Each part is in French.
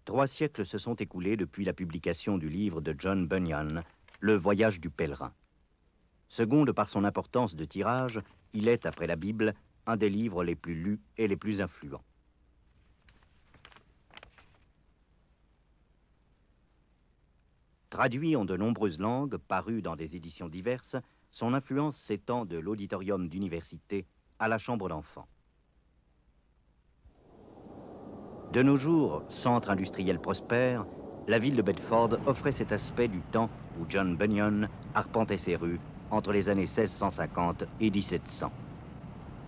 3 siècles se sont écoulés depuis la publication du livre de John Bunyan, Le Voyage du pèlerin. Seconde par son importance de tirage, il est, après la Bible, un des livres les plus lus et les plus influents. Traduit en de nombreuses langues, paru dans des éditions diverses, son influence s'étend de l'auditorium d'université à la chambre d'enfants. De nos jours, centre industriel prospère, la ville de Bedford offrait cet aspect du temps où John Bunyan arpentait ses rues entre les années 1650 et 1700.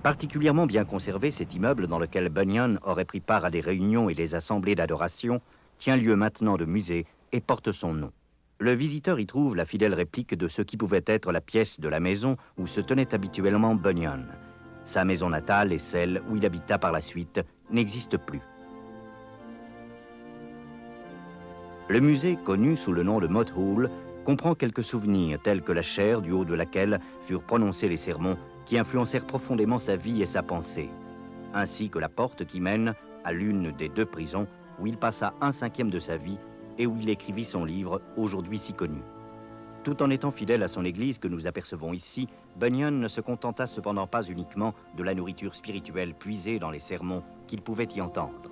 Particulièrement bien conservé, cet immeuble dans lequel Bunyan aurait pris part à des réunions et des assemblées d'adoration tient lieu maintenant de musée et porte son nom. Le visiteur y trouve la fidèle réplique de ce qui pouvait être la pièce de la maison où se tenait habituellement Bunyan. Sa maison natale et celle où il habita par la suite n'existent plus. Le musée, connu sous le nom de Mott Hall, comprend quelques souvenirs tels que la chaire du haut de laquelle furent prononcés les sermons qui influencèrent profondément sa vie et sa pensée, ainsi que la porte qui mène à l'une des 2 prisons où il passa 1/5 de sa vie et où il écrivit son livre, aujourd'hui si connu. Tout en étant fidèle à son église que nous apercevons ici, Bunyan ne se contenta cependant pas uniquement de la nourriture spirituelle puisée dans les sermons qu'il pouvait y entendre.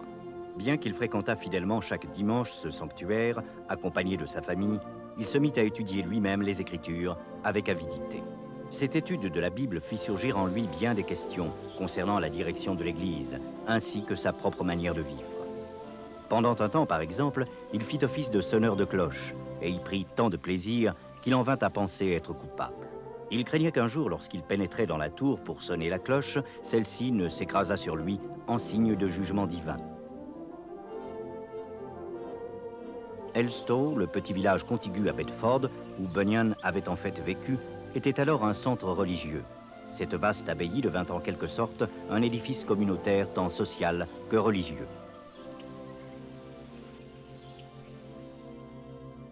Bien qu'il fréquentât fidèlement chaque dimanche ce sanctuaire, accompagné de sa famille, il se mit à étudier lui-même les Écritures avec avidité. Cette étude de la Bible fit surgir en lui bien des questions concernant la direction de l'Église, ainsi que sa propre manière de vivre. Pendant un temps, par exemple, il fit office de sonneur de cloche et y prit tant de plaisir qu'il en vint à penser être coupable. Il craignait qu'un jour, lorsqu'il pénétrait dans la tour pour sonner la cloche, celle-ci ne s'écrasât sur lui en signe de jugement divin. Elstow, le petit village contigu à Bedford, où Bunyan avait en fait vécu, était alors un centre religieux. Cette vaste abbaye devint en quelque sorte un édifice communautaire tant social que religieux.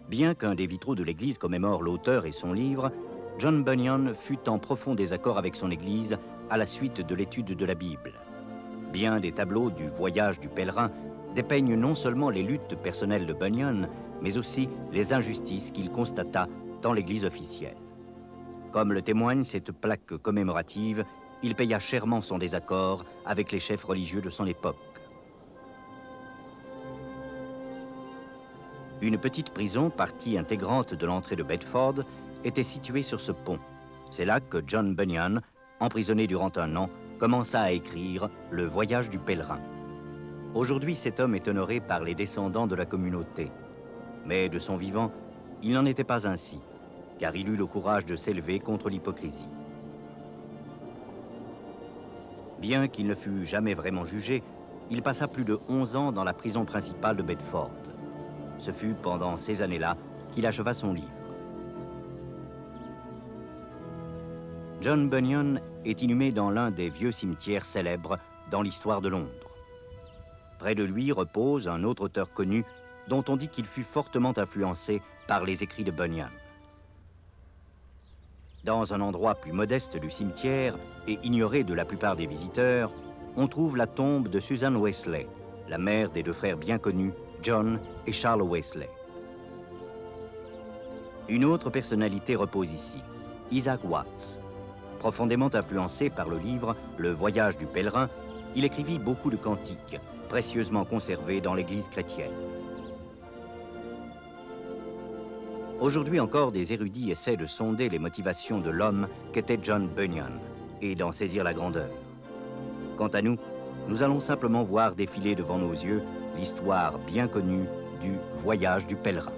Bien qu'un des vitraux de l'église commémore l'auteur et son livre, John Bunyan fut en profond désaccord avec son église à la suite de l'étude de la Bible. Bien des tableaux du voyage du pèlerin dépeignent non seulement les luttes personnelles de Bunyan, mais aussi les injustices qu'il constata dans l'église officielle. Comme le témoigne cette plaque commémorative, il paya chèrement son désaccord avec les chefs religieux de son époque. Une petite prison, partie intégrante de l'entrée de Bedford, était située sur ce pont. C'est là que John Bunyan, emprisonné durant un an, commença à écrire Le Voyage du pèlerin. Aujourd'hui, cet homme est honoré par les descendants de la communauté. Mais de son vivant, il n'en était pas ainsi, car il eut le courage de s'élever contre l'hypocrisie. Bien qu'il ne fût jamais vraiment jugé, il passa plus de 11 ans dans la prison principale de Bedford. Ce fut pendant ces années-là qu'il acheva son livre. John Bunyan est inhumé dans l'un des vieux cimetières célèbres dans l'histoire de Londres. Près de lui repose un autre auteur connu dont on dit qu'il fut fortement influencé par les écrits de Bunyan. Dans un endroit plus modeste du cimetière et ignoré de la plupart des visiteurs, on trouve la tombe de Susan Wesley, la mère des 2 frères bien connus, John et Charles Wesley. Une autre personnalité repose ici, Isaac Watts. Profondément influencé par le livre Le Voyage du pèlerin, il écrivit beaucoup de cantiques, précieusement conservés dans l'Église chrétienne. Aujourd'hui encore, des érudits essaient de sonder les motivations de l'homme qu'était John Bunyan et d'en saisir la grandeur. Quant à nous, nous allons simplement voir défiler devant nos yeux l'histoire bien connue du Voyage du pèlerin.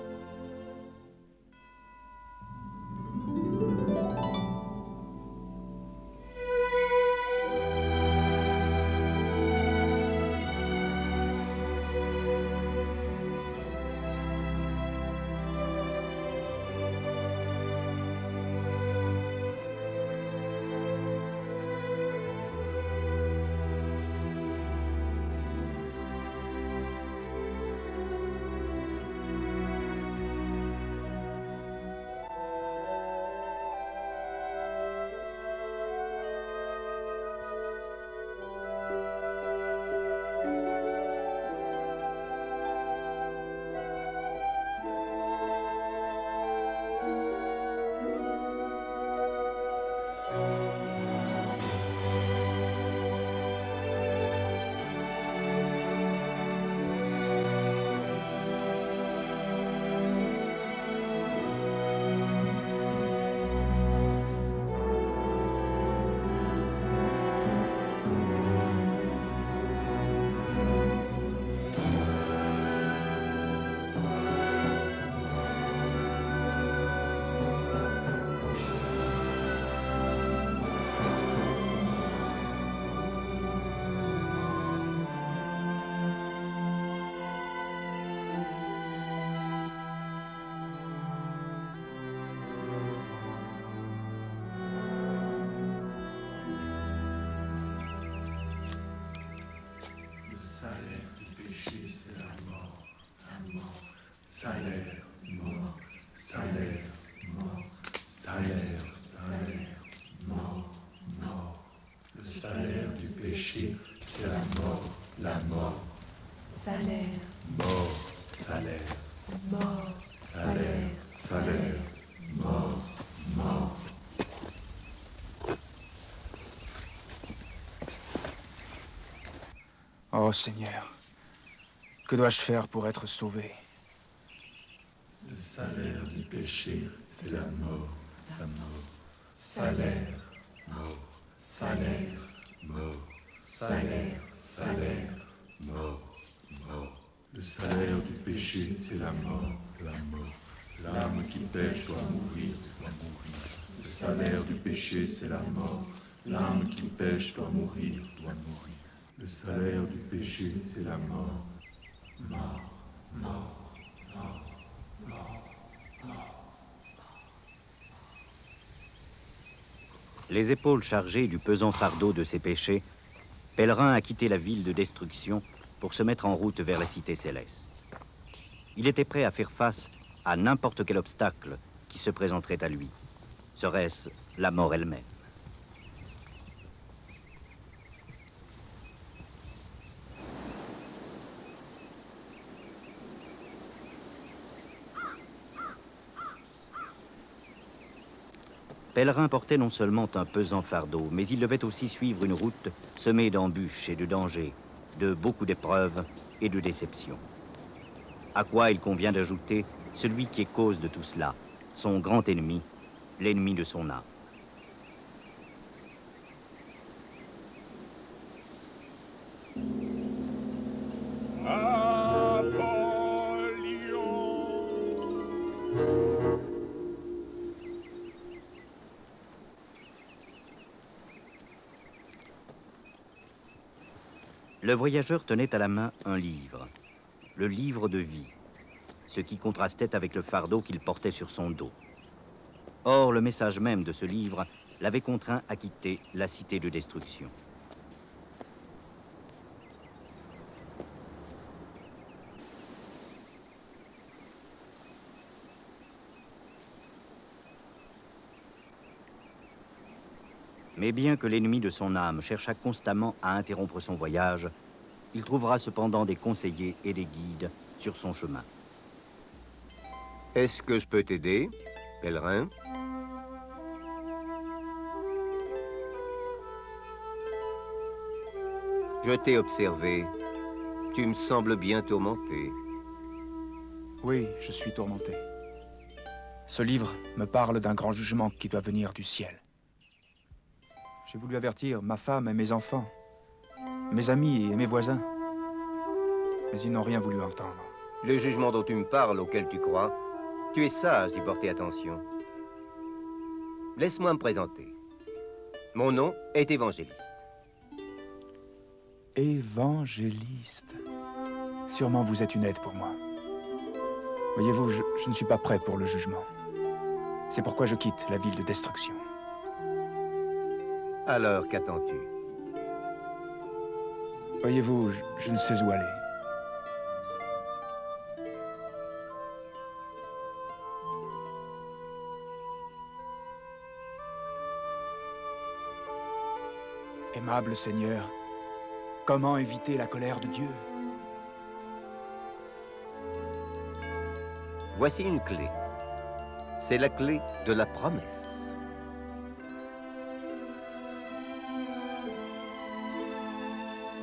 péché, c'est la mort, la mort. Salaire, Mort, salaire, mort, salaire, salaire, mort, mort. Oh Seigneur, que dois-je faire pour être sauvé? Le salaire du péché, c'est la mort, la mort. Salaire, mort, salaire, mort, salaire, salaire, mort, mort. Le salaire du péché, c'est la mort, la mort. L'âme qui pêche doit mourir, doit mourir. Le salaire du péché, c'est la mort. L'âme qui pêche doit mourir, doit mourir. Le salaire du péché, c'est la mort. Mort, mort, mort, mort, mort. Les épaules chargées du pesant fardeau de ses péchés, Pèlerin a quitté la ville de destruction pour se mettre en route vers la cité céleste. Il était prêt à faire face à n'importe quel obstacle qui se présenterait à lui. Serait-ce la mort elle-même? Pèlerin portait non seulement un pesant fardeau, mais il devait aussi suivre une route semée d'embûches et de dangers, de beaucoup d'épreuves et de déceptions. À quoi il convient d'ajouter celui qui est cause de tout cela, son grand ennemi, l'ennemi de son âme. Le voyageur tenait à la main un livre, le livre de vie, ce qui contrastait avec le fardeau qu'il portait sur son dos. Or, le message même de ce livre l'avait contraint à quitter la cité de destruction. Mais bien que l'ennemi de son âme cherchât constamment à interrompre son voyage, il trouvera cependant des conseillers et des guides sur son chemin. Est-ce que je peux t'aider, pèlerin? Je t'ai observé. Tu me sembles bien tourmenté. Oui, je suis tourmenté. Ce livre me parle d'un grand jugement qui doit venir du ciel. J'ai voulu avertir ma femme et mes enfants, mes amis et mes voisins, mais ils n'ont rien voulu entendre. Le jugement dont tu me parles, auquel tu crois, tu es sage d'y porter attention. Laisse-moi me présenter. Mon nom est Évangéliste. Évangéliste. Sûrement vous êtes une aide pour moi. Voyez-vous, je ne suis pas prêt pour le jugement. C'est pourquoi je quitte la ville de destruction. Alors, qu'attends-tu? Voyez-vous, je ne sais où aller. Aimable Seigneur, comment éviter la colère de Dieu? Voici une clé. C'est la clé de la promesse.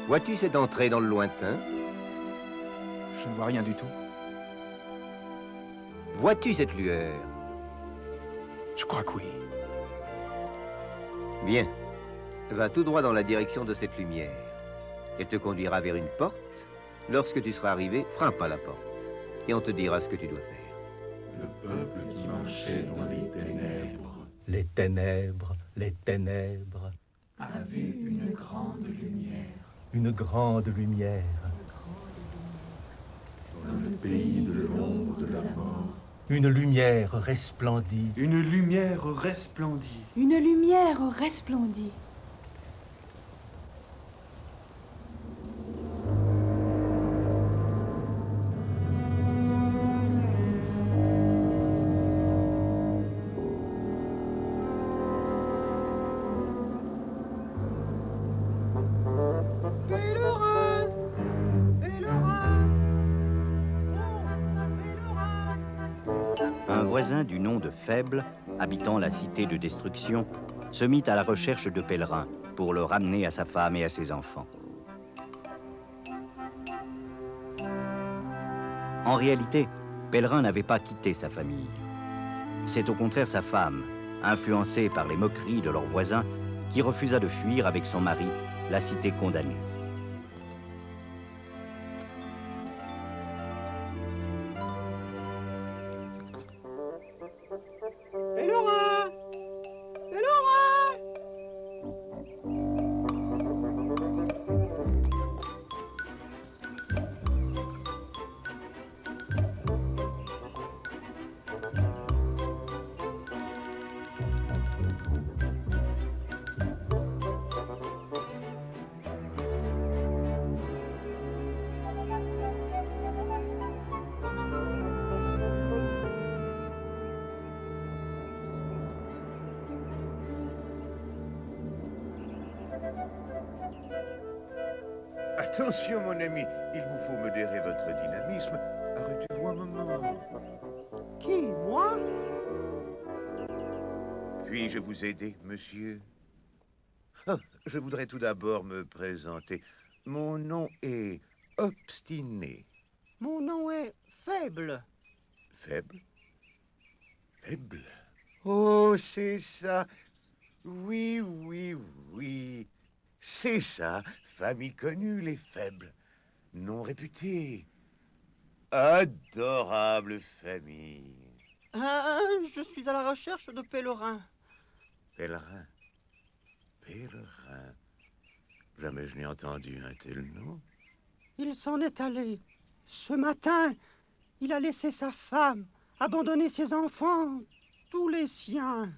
Vois-tu cette entrée dans le lointain? Je ne vois rien du tout. Vois-tu cette lueur? Je crois que oui. Bien. Va tout droit dans la direction de cette lumière. Elle te conduira vers une porte. Lorsque tu seras arrivé, frappe à la porte. Et on te dira ce que tu dois faire. Le peuple qui marchait dans les ténèbres. Les ténèbres, les ténèbres. a vu une grande lumière. Une grande lumière. Dans le pays de l'ombre de la mort. Une lumière resplendit. Une lumière resplendit. Une lumière resplendit. voisin du nom de Faible, habitant la cité de destruction, se mit à la recherche de Pèlerin pour le ramener à sa femme et à ses enfants. En réalité, Pèlerin n'avait pas quitté sa famille. C'est au contraire sa femme, influencée par les moqueries de leurs voisins, qui refusa de fuir avec son mari la cité condamnée. Pèlerin! Pèlerin! Attention, mon ami, il vous faut modérer votre dynamisme. Arrêtez-vous un moment. Qui, moi? Puis-je vous aider, monsieur? Oh, je voudrais tout d'abord me présenter. Mon nom est Obstiné. Mon nom est Faible. Faible? Faible? Oh, c'est ça. Oui, oui, oui. C'est ça. Famille connue, les faibles. Non réputée. Adorable famille. Je suis à la recherche de Pèlerin. Pèlerin. Pèlerin. Jamais je n'ai entendu un tel nom. Il s'en est allé. Ce matin, il a laissé sa femme, abandonné ses enfants, tous les siens.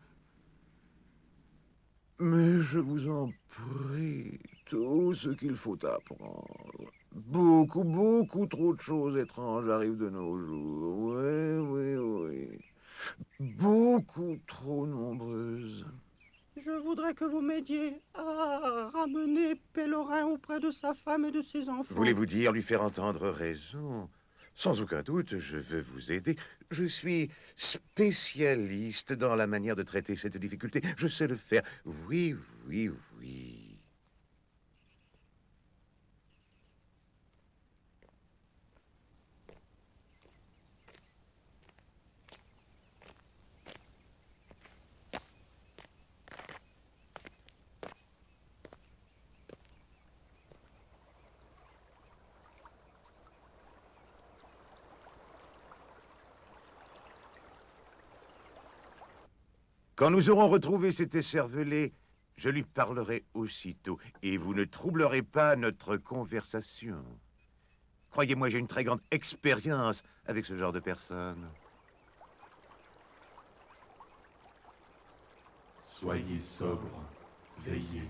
Mais je vous en prie, tout ce qu'il faut apprendre. Beaucoup, beaucoup trop de choses étranges arrivent de nos jours. Oui, oui, oui. Beaucoup trop nombreuses. Je voudrais que vous m'aidiez à ramener Pèlerin auprès de sa femme et de ses enfants. Voulez-vous dire lui faire entendre raison? Sans aucun doute, je veux vous aider. Je suis spécialiste dans la manière de traiter cette difficulté. Je sais le faire. Oui, oui, oui. Quand nous aurons retrouvé cet écervelé, je lui parlerai aussitôt, et vous ne troublerez pas notre conversation. Croyez-moi, j'ai une très grande expérience avec ce genre de personnes. Soyez sobre, veillez.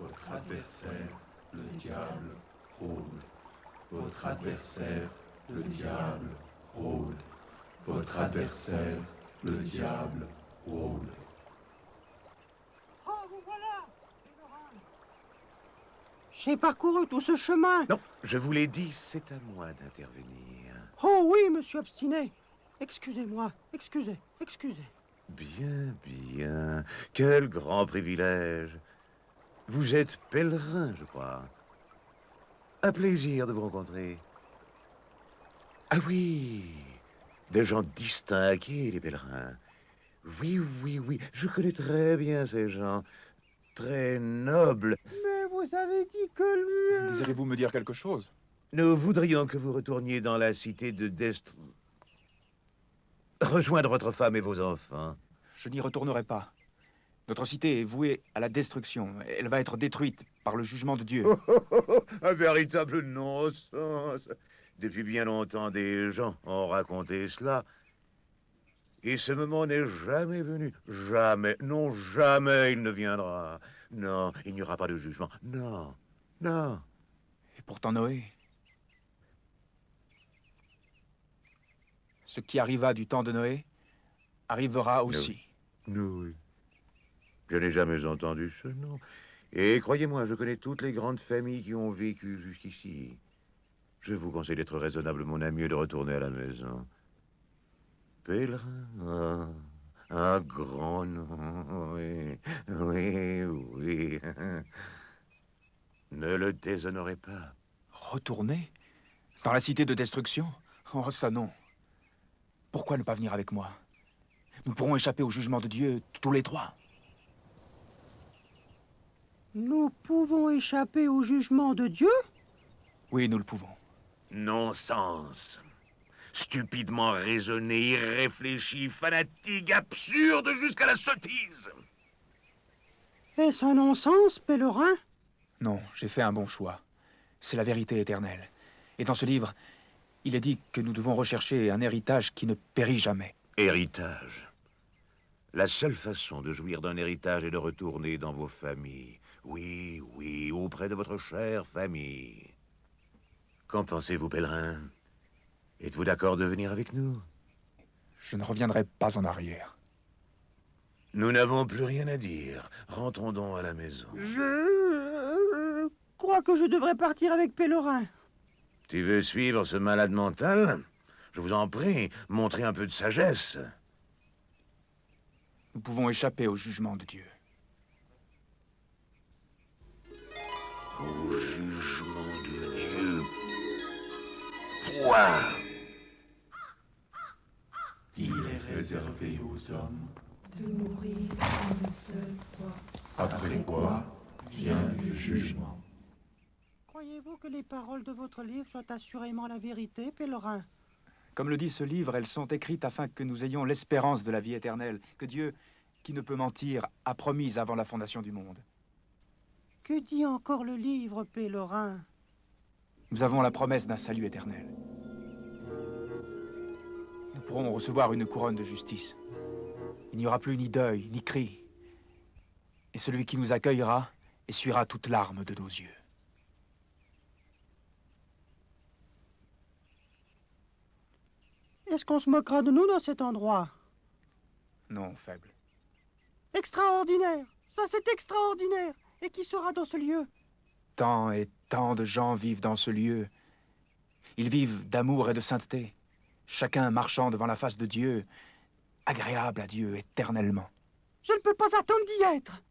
Votre adversaire, le diable, rôde. Votre adversaire, le diable, rôde. Votre adversaire, le diable, rôde. Oh, vous voilà, Pèlerin. J'ai parcouru tout ce chemin. Non, je vous l'ai dit, c'est à moi d'intervenir. Oh oui, monsieur Obstiné. Excusez-moi, excusez. Bien, bien. Quel grand privilège. Vous êtes pèlerin, je crois. Un plaisir de vous rencontrer. Ah oui, des gens distingués, les pèlerins. Oui, oui, oui, je connais très bien ces gens. Très nobles. Mais vous avez dit que lui... Désirez-vous me dire quelque chose? Nous voudrions que vous retourniez dans la cité de rejoindre votre femme et vos enfants. Je n'y retournerai pas. Notre cité est vouée à la destruction. Elle va être détruite par le jugement de Dieu. Un véritable non-sens. Depuis bien longtemps, des gens ont raconté cela. Et ce moment n'est jamais venu. Jamais. Non, jamais il ne viendra. Non, il n'y aura pas de jugement. Non, non. Et pourtant Noé... Ce qui arriva du temps de Noé arrivera aussi. Oui. Je n'ai jamais entendu ce nom. Et croyez-moi, je connais toutes les grandes familles qui ont vécu jusqu'ici. Je vous conseille d'être raisonnable, mon ami, et de retourner à la maison. Pèlerin, ah, grand nom, oui, oui, oui. Ne le déshonorez pas. Retourner? Dans la cité de destruction? Oh, ça non. Pourquoi ne pas venir avec moi? Nous pourrons échapper au jugement de Dieu, tous les trois. Nous pouvons échapper au jugement de Dieu? Oui, nous le pouvons. Non-sens. Stupidement raisonné, irréfléchi, fanatique, absurde jusqu'à la sottise. Est-ce un non-sens, pèlerin? Non, j'ai fait un bon choix. C'est la vérité éternelle. Et dans ce livre, il est dit que nous devons rechercher un héritage qui ne périt jamais. Héritage. La seule façon de jouir d'un héritage est de retourner dans vos familles. Oui, oui, auprès de votre chère famille. Qu'en pensez-vous, pèlerin? Êtes-vous d'accord de venir avec nous? Je ne reviendrai pas en arrière. Nous n'avons plus rien à dire. Rentrons donc à la maison. Je crois que je devrais partir avec pèlerin. Tu veux suivre ce malade mental? Je vous en prie, montrez un peu de sagesse. Nous pouvons échapper au jugement de Dieu. Au jugement de Dieu. Toi! Il est réservé aux hommes, De mourir une seule fois. après quoi vient le jugement. Croyez-vous que les paroles de votre livre soient assurément la vérité, pèlerin? Comme le dit ce livre, elles sont écrites afin que nous ayons l'espérance de la vie éternelle, que Dieu, qui ne peut mentir, a promise avant la fondation du monde. Que dit encore le livre, pèlerin? Nous avons la promesse d'un salut éternel. Nous pourrons recevoir une couronne de justice. Il n'y aura plus ni deuil, ni cri. Et celui qui nous accueillera essuiera toute larme de nos yeux. Est-ce qu'on se moquera de nous dans cet endroit? Non, faible. Extraordinaire! Ça, c'est extraordinaire! Et qui sera dans ce lieu? Tant et tant de gens vivent dans ce lieu. Ils vivent d'amour et de sainteté, chacun marchant devant la face de Dieu, agréable à Dieu éternellement. Je ne peux pas attendre d'y être!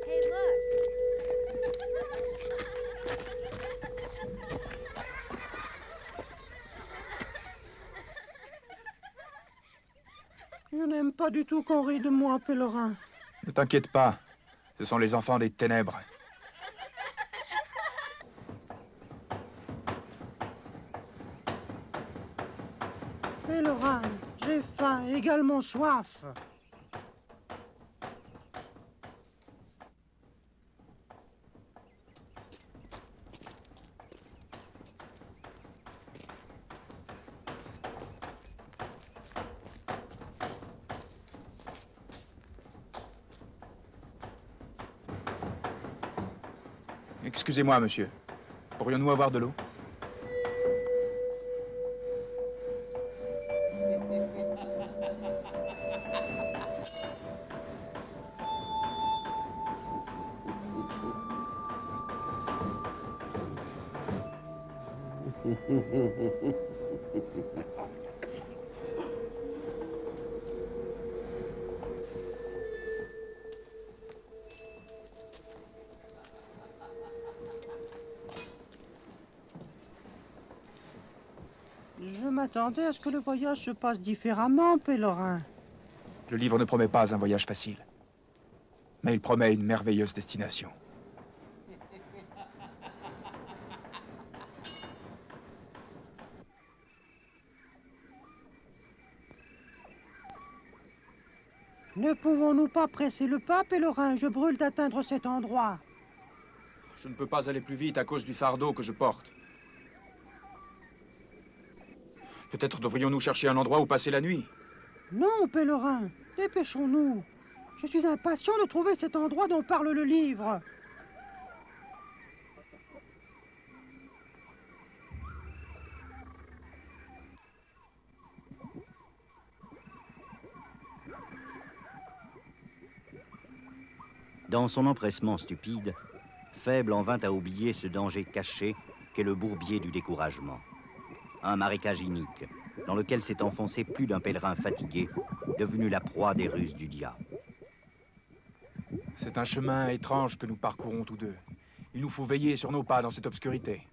Hey, look. Je n'aime pas du tout qu'on rie de moi, pèlerin. Ne t'inquiète pas, ce sont les enfants des ténèbres. Pèlerin, j'ai faim, également soif. Excusez-moi, monsieur. Pourrions-nous avoir de l'eau? Je m'attendais à ce que le voyage se passe différemment, pèlerin. Le livre ne promet pas un voyage facile, mais il promet une merveilleuse destination. Ne pouvons-nous pas presser le pas, pèlerin? Je brûle d'atteindre cet endroit. Je ne peux pas aller plus vite à cause du fardeau que je porte. Peut-être devrions-nous chercher un endroit où passer la nuit. Non, pèlerin, dépêchons-nous. Je suis impatient de trouver cet endroit dont parle le livre. Dans son empressement stupide, Faible en vint à oublier ce danger caché qu'est le bourbier du découragement. Un marécage inique, dans lequel s'est enfoncé plus d'un pèlerin fatigué, devenu la proie des ruses du diable. C'est un chemin étrange que nous parcourons tous deux. Il nous faut veiller sur nos pas dans cette obscurité.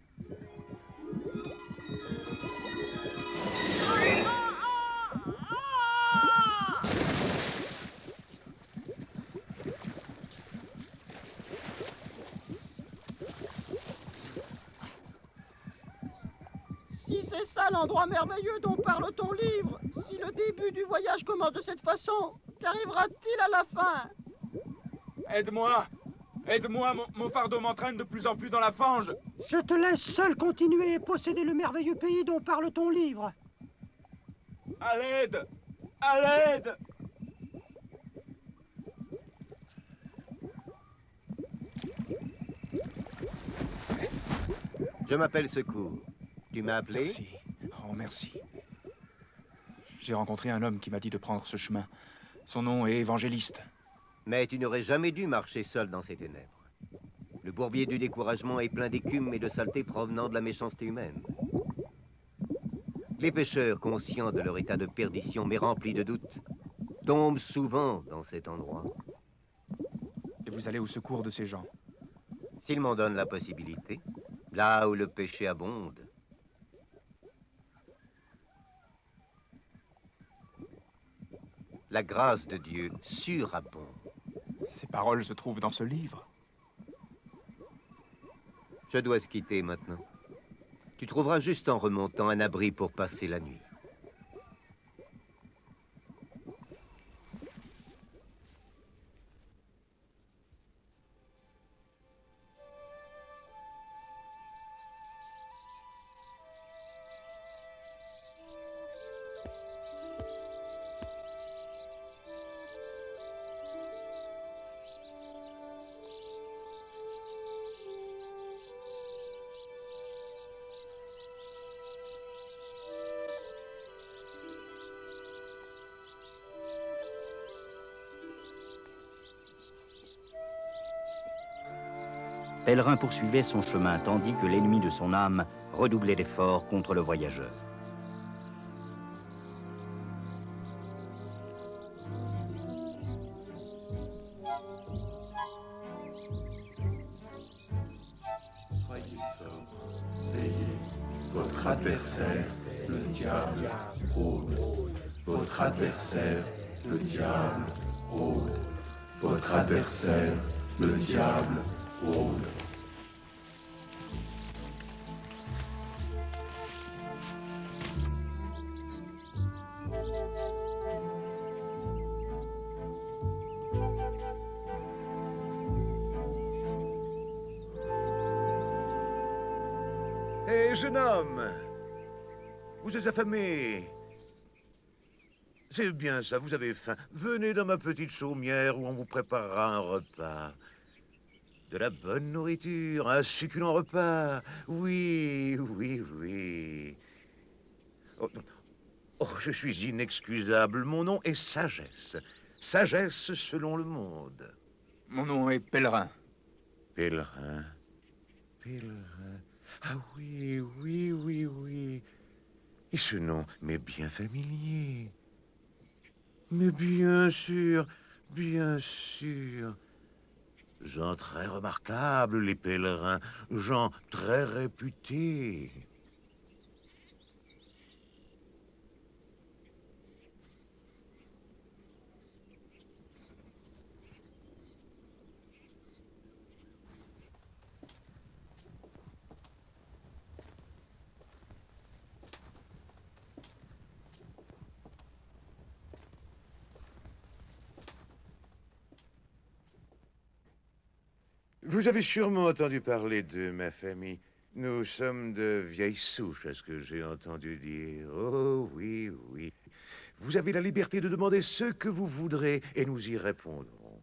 Si c'est ça l'endroit merveilleux dont parle ton livre, si le début du voyage commence de cette façon, qu'arrivera-t-il à la fin? Aide-moi! Aide-moi, mon fardeau m'entraîne de plus en plus dans la fange. Je te laisse seul continuer et posséder le merveilleux pays dont parle ton livre. À l'aide! À l'aide! Je m'appelle Secours. Tu m'as appelé? Merci. Oh, merci. J'ai rencontré un homme qui m'a dit de prendre ce chemin. Son nom est Évangéliste. Mais tu n'aurais jamais dû marcher seul dans ces ténèbres. Le bourbier du découragement est plein d'écume et de saleté provenant de la méchanceté humaine. Les pêcheurs, conscients de leur état de perdition mais remplis de doutes, tombent souvent dans cet endroit. Et vous allez au secours de ces gens? S'ils m'en donnent la possibilité, là où le péché abonde. La grâce de Dieu surabonde. Ces paroles se trouvent dans ce livre. Je dois te quitter maintenant. Tu trouveras juste en remontant un abri pour passer la nuit. Pèlerin poursuivait son chemin tandis que l'ennemi de son âme redoublait d'efforts contre le voyageur. Soyez sobre, veillez. Votre adversaire, le diable, rôde. Votre adversaire, le diable, rôde. Votre adversaire, le diable, rôde. Hé, jeune homme! Vous êtes affamé. C'est bien ça, vous avez faim. Venez dans ma petite chaumière où on vous préparera un repas. De la bonne nourriture, un succulent repas. Oui, oui, oui. Oh, oh, je suis inexcusable. Mon nom est Sagesse. Sagesse selon le monde. Mon nom est Pèlerin. Pèlerin. Pèlerin. Ah oui, oui, oui, oui. Et ce nom m'est bien familier. Mais bien sûr, bien sûr. Gens très remarquables, les pèlerins. Gens très réputés. Vous avez sûrement entendu parler de ma famille. Nous sommes de vieilles souches, à ce que j'ai entendu dire. Oh oui, oui. Vous avez la liberté de demander ce que vous voudrez, et nous y répondrons.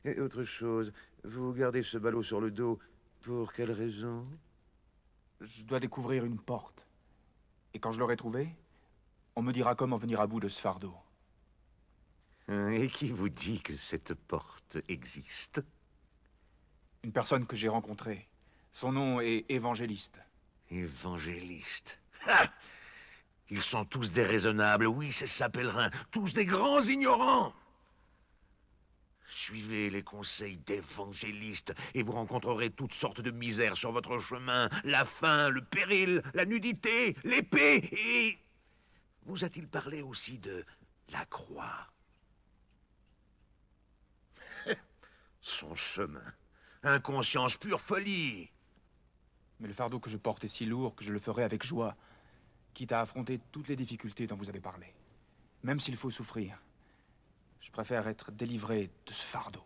Et autre chose, vous gardez ce ballot sur le dos, pour quelle raison? Je dois découvrir une porte. Et quand je l'aurai trouvée, on me dira comment venir à bout de ce fardeau. Et qui vous dit que cette porte existe? Une personne que j'ai rencontrée. Son nom est Évangéliste. Évangéliste. Ah! Ils sont tous déraisonnables, oui, c'est ça, pèlerin. Tous des grands ignorants. Suivez les conseils d'évangélistes et vous rencontrerez toutes sortes de misères sur votre chemin. La faim, le péril, la nudité, l'épée et... Vous a-t-il parlé aussi de la croix? Son chemin. Inconscience, pure folie. Mais le fardeau que je porte est si lourd que je le ferai avec joie, quitte à affronter toutes les difficultés dont vous avez parlé. Même s'il faut souffrir. Je préfère être délivré de ce fardeau.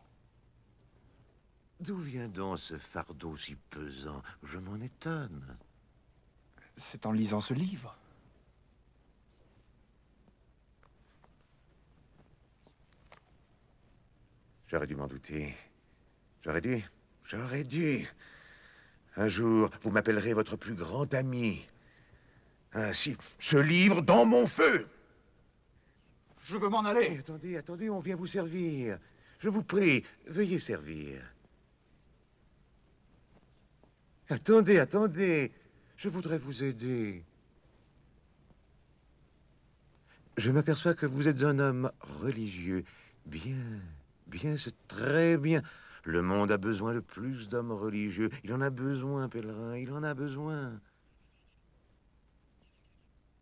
D'où vient donc ce fardeau si pesant? Je m'en étonne. C'est en lisant ce livre. J'aurais dû m'en douter. J'aurais dû. Un jour, vous m'appellerez votre plus grand ami. Ainsi, ce livre dans mon feu. Je veux m'en aller. Attendez, on vient vous servir. Je vous prie, veuillez servir. Attendez. Je voudrais vous aider. Je m'aperçois que vous êtes un homme religieux. Bien, c'est très bien. Le monde a besoin de plus d'hommes religieux. Il en a besoin, pèlerin, il en a besoin.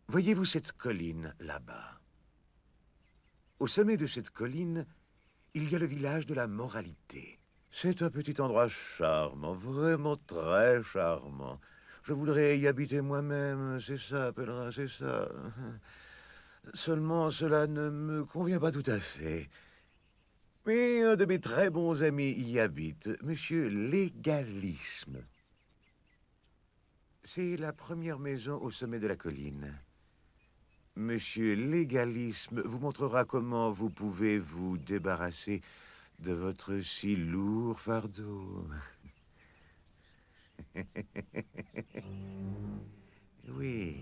Voyez-vous cette colline là-bas? Au sommet de cette colline, il y a le village de la moralité. C'est un petit endroit charmant, vraiment très charmant. Je voudrais y habiter moi-même, c'est ça, pèlerin, c'est ça. Seulement, cela ne me convient pas tout à fait. Mais un de mes très bons amis y habite, Monsieur Légalisme. C'est la première maison au sommet de la colline. Monsieur Légalisme vous montrera comment vous pouvez vous débarrasser de votre si lourd fardeau. Oui.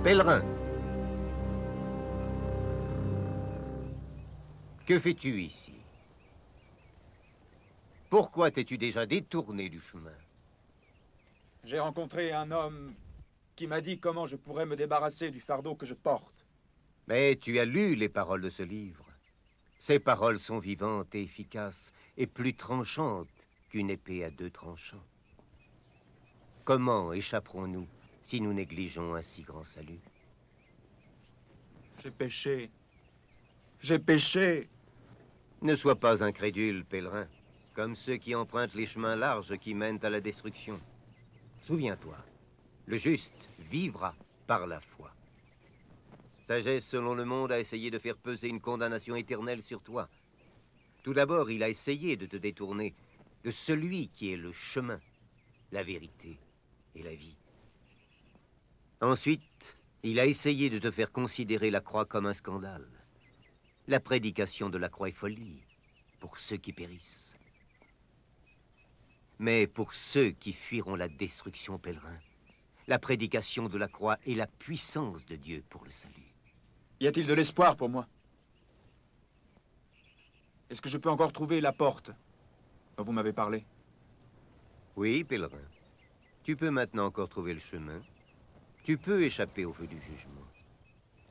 Pèlerin, que fais-tu ici? Pourquoi t'es-tu déjà détourné du chemin? J'ai rencontré un homme qui m'a dit comment je pourrais me débarrasser du fardeau que je porte. Mais tu as lu les paroles de ce livre. Ces paroles sont vivantes et efficaces, et plus tranchantes qu'une épée à 2 tranchants. Comment échapperons-nous si nous négligeons un si grand salut? J'ai péché. Ne sois pas incrédule, pèlerin, comme ceux qui empruntent les chemins larges qui mènent à la destruction. Souviens-toi, le juste vivra par la foi. Sagesse, selon le monde, a essayé de faire peser une condamnation éternelle sur toi. Tout d'abord, il a essayé de te détourner de celui qui est le chemin, la vérité et la vie. Ensuite, il a essayé de te faire considérer la croix comme un scandale. La prédication de la croix est folie pour ceux qui périssent. Mais pour ceux qui fuiront la destruction, pèlerin, la prédication de la croix est la puissance de Dieu pour le salut. Y a-t-il de l'espoir pour moi? Est-ce que je peux encore trouver la porte dont vous m'avez parlé? Oui, pèlerin. Tu peux maintenant encore trouver le chemin. Tu peux échapper au feu du jugement.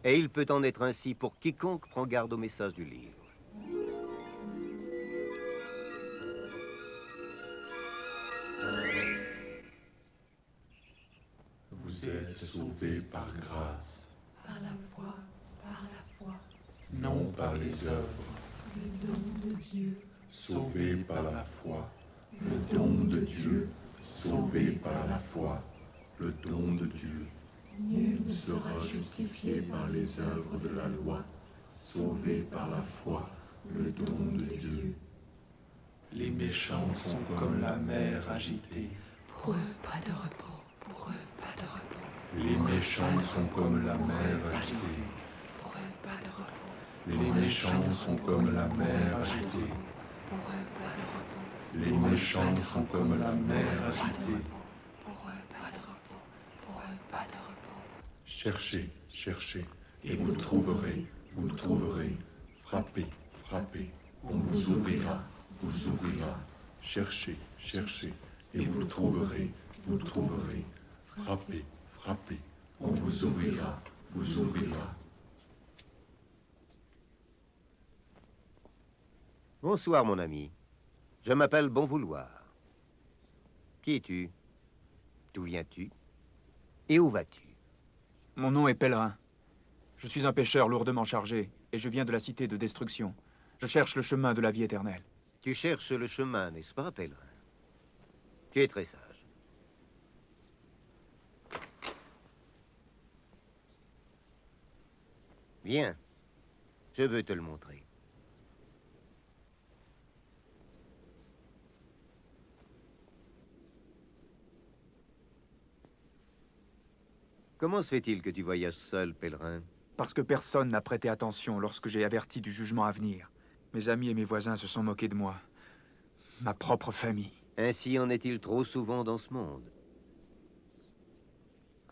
Et il peut en être ainsi pour quiconque prend garde au message du livre. Vous êtes sauvés par grâce, Par la foi, par la foi, non par les œuvres. le don de Dieu, Sauvés par la foi, le don de Dieu. Sauvés par la foi, le don de Dieu. nul Ne sera justifié par les œuvres de la loi. Sauvé par la foi, le don de Dieu. Les méchants sont comme la mer agitée. Pour eux, pas de repos. Pour eux, pas de repos. Les méchants sont comme la mer agitée. Pour eux, pas de repos. Les méchants sont comme la mer agitée. Pour eux, pas de repos. Les méchants sont comme la mer agitée. Pour eux, pas de repos. Pour eux, pas de repos. Cherchez, cherchez, et vous trouverez, vous trouverez. Frappez, frappez, on vous ouvrira, vous ouvrira. Cherchez, cherchez, et vous trouverez, vous trouverez. Frappez, frappez, on vous ouvrira, vous ouvrira. Bonsoir, mon ami. Je m'appelle Bonvouloir. Qui es-tu? D'où viens-tu? Et où vas-tu? Mon nom est Pèlerin. Je suis un pêcheur lourdement chargé, et je viens de la cité de destruction. Je cherche le chemin de la vie éternelle. Tu cherches le chemin, n'est-ce pas, pèlerin? Tu es très sage. Viens, je veux te le montrer. Comment se fait-il que tu voyages seul, pèlerin? Parce que personne n'a prêté attention lorsque j'ai averti du jugement à venir. Mes amis et mes voisins se sont moqués de moi. Ma propre famille. Ainsi en est-il trop souvent dans ce monde.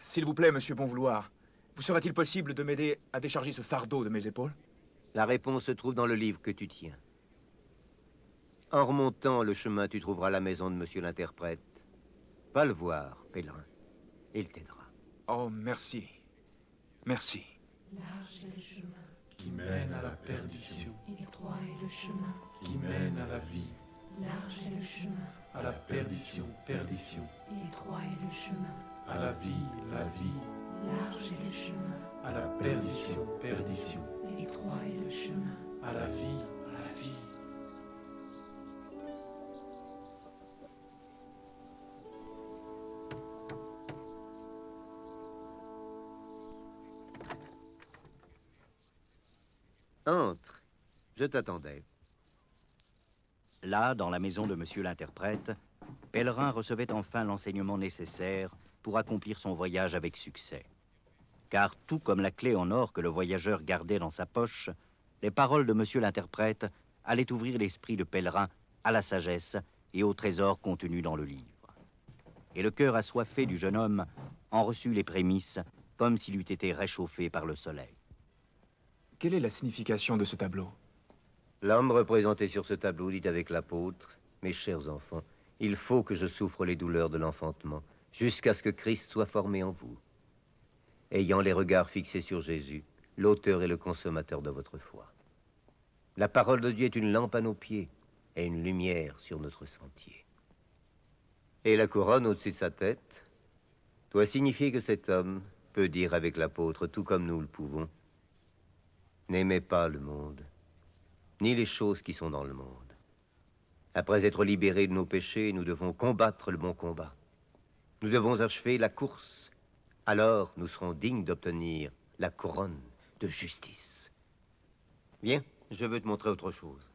S'il vous plaît, monsieur Bonvouloir, vous serait-il possible de m'aider à décharger ce fardeau de mes épaules? La réponse se trouve dans le livre que tu tiens. En remontant le chemin, tu trouveras la maison de monsieur l'interprète. Va le voir, pèlerin. Il t'aidera. Oh, merci. Merci. Large est le chemin, Qui mène à la perdition, étroit est le chemin, qui mène à la vie, large est le chemin, à la perdition, perdition, étroit est le chemin, à la vie, large est le chemin, à la perdition, perdition, étroit est le chemin, à la vie, la vie. Entre. Je t'attendais. Là, dans la maison de monsieur l'interprète, Pèlerin recevait enfin l'enseignement nécessaire pour accomplir son voyage avec succès. Car tout comme la clé en or que le voyageur gardait dans sa poche, les paroles de monsieur l'interprète allaient ouvrir l'esprit de Pèlerin à la sagesse et au trésor contenu dans le livre. Et le cœur assoiffé du jeune homme en reçut les prémices comme s'il eût été réchauffé par le soleil. Quelle est la signification de ce tableau? L'homme représenté sur ce tableau dit avec l'apôtre, « Mes chers enfants, il faut que je souffre les douleurs de l'enfantement, jusqu'à ce que Christ soit formé en vous. Ayant les regards fixés sur Jésus, l'auteur et le consommateur de votre foi. La parole de Dieu est une lampe à nos pieds et une lumière sur notre sentier. Et la couronne au-dessus de sa tête doit signifier que cet homme peut dire avec l'apôtre, tout comme nous le pouvons, « N'aimez pas le monde, ni les choses qui sont dans le monde. Après être libérés de nos péchés, nous devons combattre le bon combat. Nous devons achever la course. Alors, nous serons dignes d'obtenir la couronne de justice. » Viens, je veux te montrer autre chose.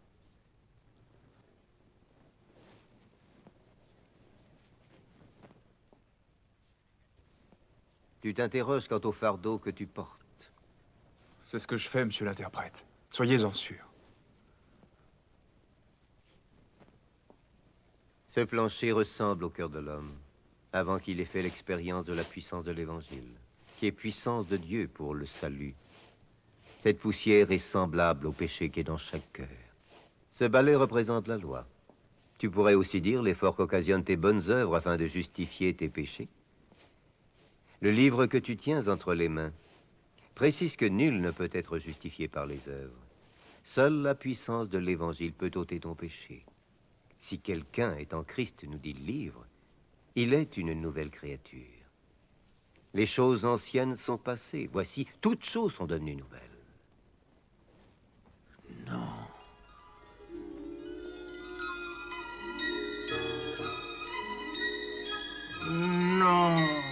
Tu t'interroges quant au fardeau que tu portes. C'est ce que je fais, monsieur l'interprète. Soyez-en sûr. Ce plancher ressemble au cœur de l'homme, avant qu'il ait fait l'expérience de la puissance de l'Évangile, qui est puissance de Dieu pour le salut. Cette poussière est semblable au péché qui est dans chaque cœur. Ce balai représente la loi. Tu pourrais aussi dire l'effort qu'occasionnent tes bonnes œuvres afin de justifier tes péchés. Le livre que tu tiens entre les mains précise que nul ne peut être justifié par les œuvres. Seule la puissance de l'Évangile peut ôter ton péché. Si quelqu'un est en Christ, nous dit le livre, il est une nouvelle créature. Les choses anciennes sont passées. Voici, toutes choses sont devenues nouvelles. Non. Non. Non.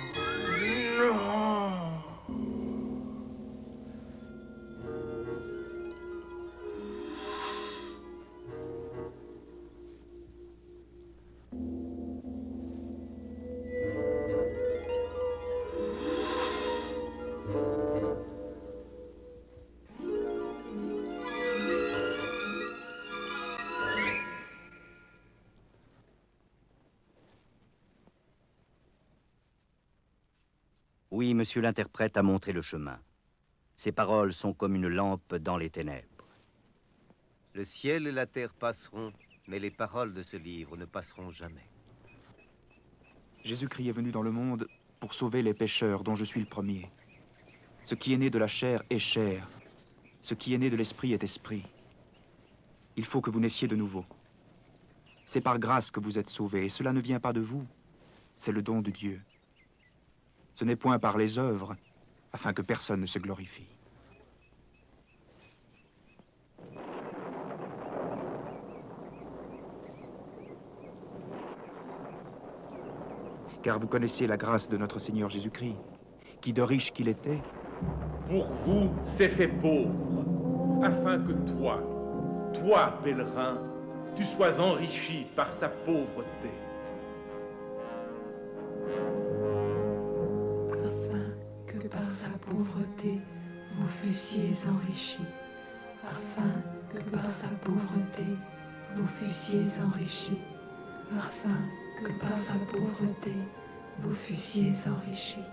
Oui, monsieur l'interprète a montré le chemin. Ces paroles sont comme une lampe dans les ténèbres. Le ciel et la terre passeront, mais les paroles de ce livre ne passeront jamais. Jésus-Christ est venu dans le monde pour sauver les pécheurs, dont je suis le premier. Ce qui est né de la chair est chair. Ce qui est né de l'esprit est esprit. Il faut que vous naissiez de nouveau. C'est par grâce que vous êtes sauvés, et cela ne vient pas de vous. C'est le don de Dieu. Ce n'est point par les œuvres, afin que personne ne se glorifie. Car vous connaissez la grâce de notre Seigneur Jésus-Christ, qui de riche qu'il était, pour vous s'est fait pauvre, afin que toi, pèlerin, tu sois enrichi par sa pauvreté. Par sa pauvreté, vous fussiez enrichis, afin que par sa pauvreté, vous fussiez enrichis, afin que par sa pauvreté, vous fussiez enrichis.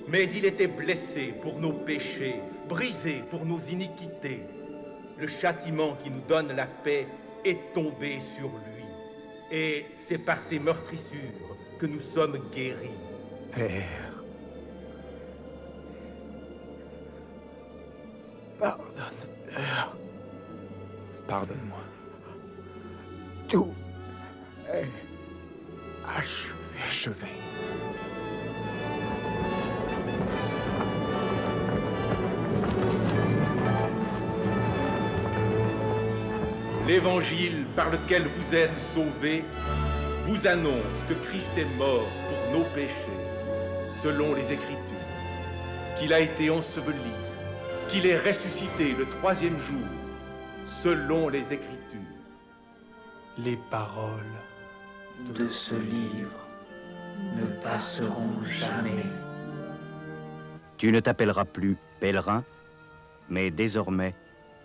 Mais il était blessé pour nos péchés, brisé pour nos iniquités. Le châtiment qui nous donne la paix est tombé sur lui. Et c'est par ses meurtrissures que nous sommes guéris. Père, pardonne-leur. Pardonne-moi. Tout est achevé. Achevé. L'évangile par lequel vous êtes sauvés vous annonce que Christ est mort pour nos péchés, selon les Écritures, qu'il a été enseveli, qu'il est ressuscité le troisième jour, selon les Écritures. Les paroles de ce livre ne passeront jamais. Tu ne t'appelleras plus pèlerin, mais désormais,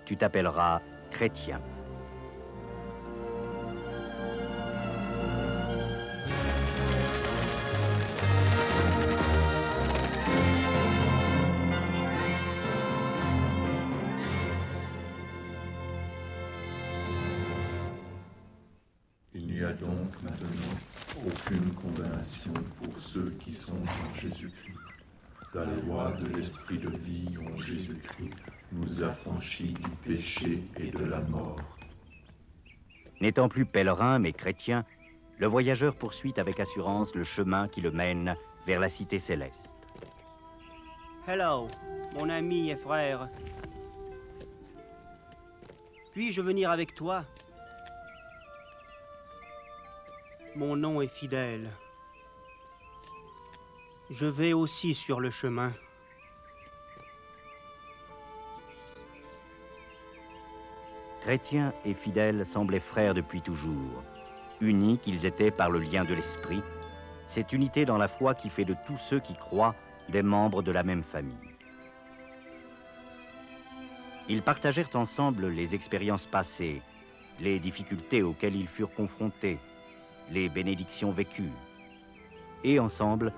tu t'appelleras chrétien. donc maintenant aucune condamnation pour ceux qui sont en Jésus-Christ. La loi de l'Esprit de vie en Jésus-Christ nous affranchit du péché et de la mort. N'étant plus pèlerin mais chrétien, le voyageur poursuit avec assurance le chemin qui le mène vers la cité céleste. Hello, mon ami et frère. Puis-je venir avec toi? Mon nom est fidèle. Je vais aussi sur le chemin. Chrétiens et fidèles semblaient frères depuis toujours. Unis qu'ils étaient par le lien de l'esprit, cette unité dans la foi qui fait de tous ceux qui croient des membres de la même famille. Ils partagèrent ensemble les expériences passées, les difficultés auxquelles ils furent confrontés, les bénédictions vécues. Et ensemble,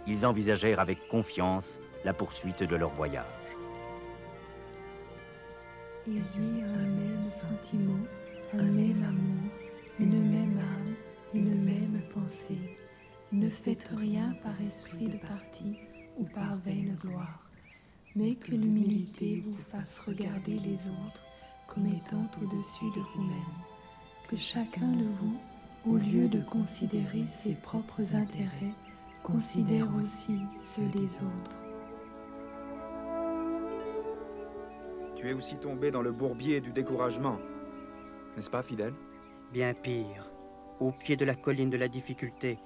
ils envisagèrent avec confiance la poursuite de leur voyage. Ils eurent un même sentiment, un même amour, une même âme, une même pensée. Ne faites rien par esprit de parti ou par vaine gloire, mais que l'humilité vous fasse regarder les autres comme étant au-dessus de vous-même. Que chacun de vous, au lieu de considérer ses propres intérêts, considère aussi ceux des autres. Tu es aussi tombé dans le bourbier du découragement, n'est-ce pas, fidèle? Bien pire. Au pied de la colline de la difficulté,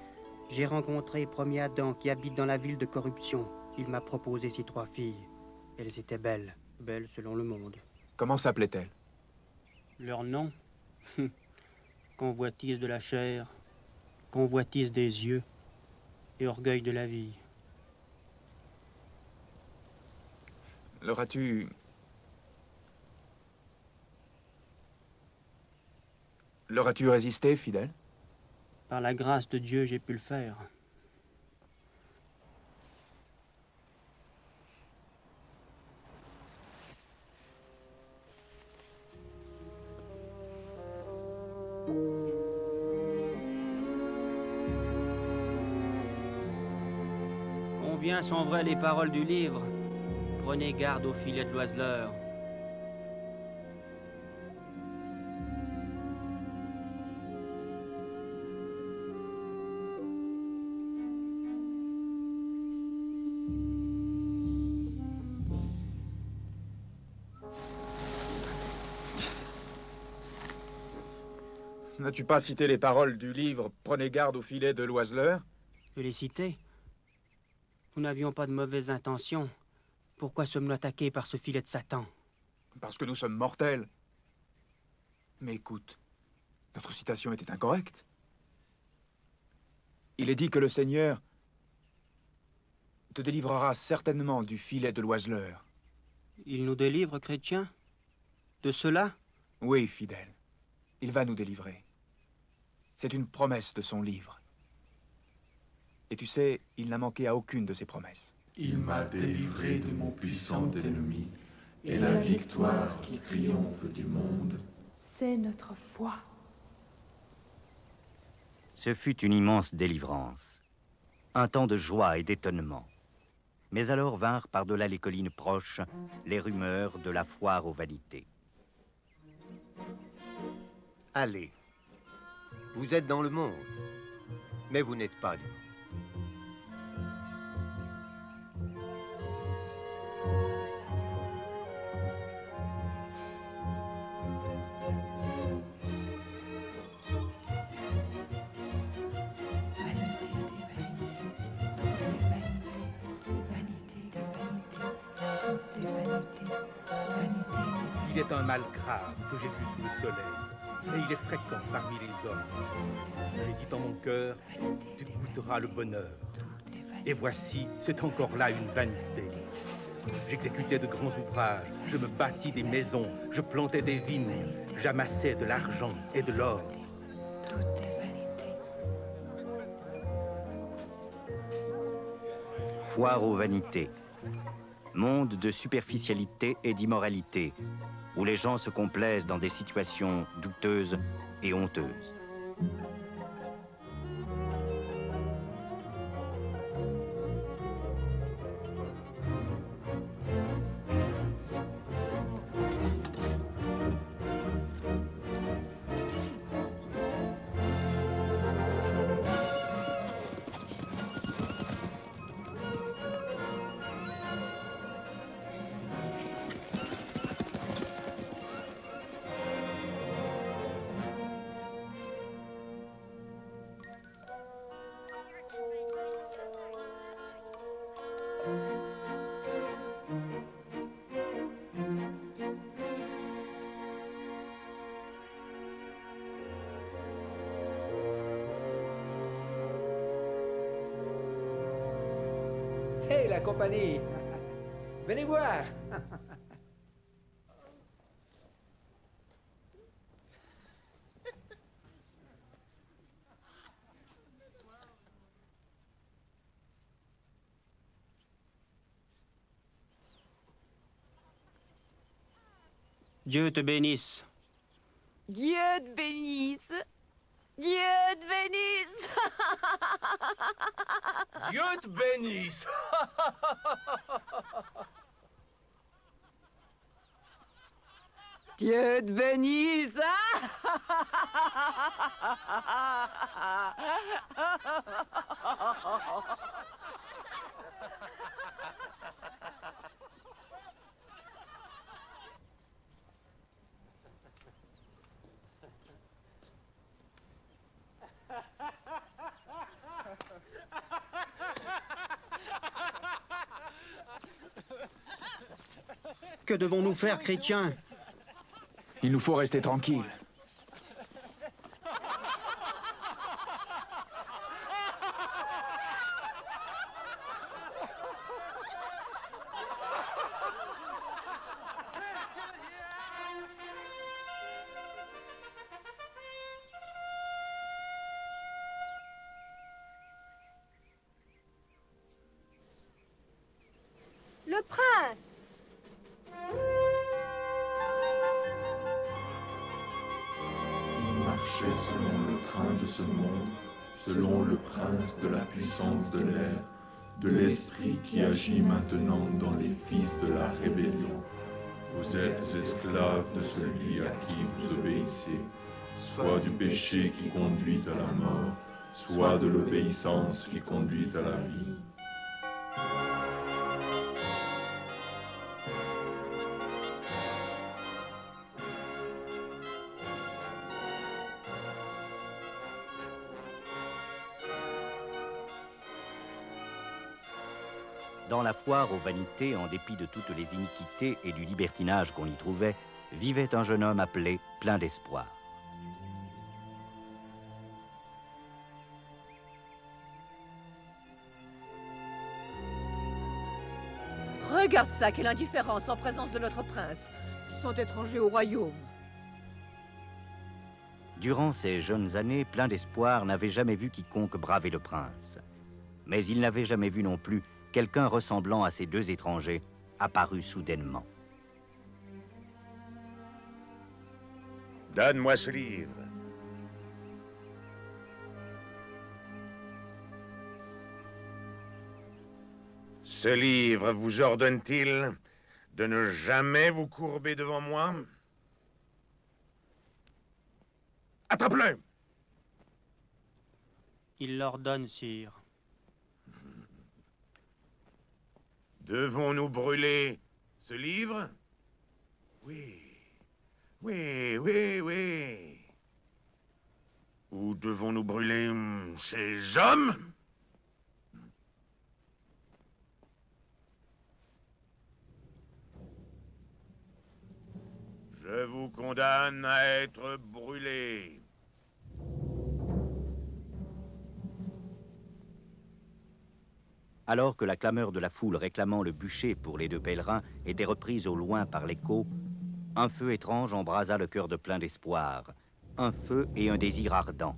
j'ai rencontré premier Adam qui habite dans la ville de corruption. Il m'a proposé ses 3 filles. Elles étaient belles, belles selon le monde. Comment s'appelaient-elles? Leur nom? Convoitise de la chair, convoitise des yeux et orgueil de la vie. Leur as-tu résisté, fidèle? Par la grâce de Dieu, j'ai pu le faire. Combien sont vraies les paroles du livre? Prenez garde au filet de l'oiseleur. N'as-tu pas cité les paroles du livre « Prenez garde au filet de l'oiseleur » ? Je l'ai cité. Nous n'avions pas de mauvaises intentions. Pourquoi sommes-nous attaqués par ce filet de Satan? Parce que nous sommes mortels. Mais écoute, notre citation était incorrecte. Il est dit que le Seigneur te délivrera certainement du filet de l'oiseleur. Il nous délivre, chrétiens? De cela? Oui, fidèle. Il va nous délivrer. C'est une promesse de son livre. Et tu sais, il n'a manqué à aucune de ses promesses. Il m'a délivré de mon puissant ennemi, et la victoire qui triomphe du monde, c'est notre foi. Ce fut une immense délivrance, un temps de joie et d'étonnement. Mais alors vinrent par-delà les collines proches les rumeurs de la foire aux vanités. Allez, vous êtes dans le monde, mais vous n'êtes pas du monde. Il est un mal grave que j'ai vu sous le soleil, et il est fréquent parmi les hommes. J'ai dit en mon cœur, tu goûteras le bonheur. Et voici, c'est encore là une vanité. J'exécutais de grands ouvrages, je me bâtis des maisons, je plantais des vignes, j'amassais de l'argent et de l'or. Foire aux vanités. Monde de superficialité et d'immoralité, où les gens se complaisent dans des situations douteuses et honteuses. Hé, la compagnie! Venez voir! Dieu te bénisse. Dieu te bénisse. Dieu te bénisse. Dieu te bénisse. Dieu te bénisse. Que devons-nous faire, chrétiens? Il nous faut rester tranquilles. Le prince! Il marchait selon le train de ce monde, selon le prince de la puissance de l'air, de l'esprit qui agit maintenant dans les fils de la rébellion. Vous êtes esclaves de celui à qui vous obéissez, soit du péché qui conduit à la mort, soit de l'obéissance qui conduit à la vie. Dans la foire aux vanités, en dépit de toutes les iniquités et du libertinage qu'on y trouvait, vivait un jeune homme appelé plein d'espoir. Regarde ça, quelle indifférence en présence de notre prince. Ils sont étrangers au royaume. Durant ces jeunes années, plein d'espoir n'avait jamais vu quiconque braver le prince. Mais il n'avait jamais vu non plus quelqu'un ressemblant à ces deux étrangers apparu soudainement. Donne-moi ce livre. Ce livre vous ordonne-t-il de ne jamais vous courber devant moi? Attrape-le! Il l'ordonne, sire. Devons-nous brûler ce livre? Oui. Oui, oui, oui. Ou devons-nous brûler ces hommes? Je vous condamne à être brûlés. Alors que la clameur de la foule réclamant le bûcher pour les deux pèlerins était reprise au loin par l'écho, un feu étrange embrasa le cœur de plein d'espoir, un feu et un désir ardent,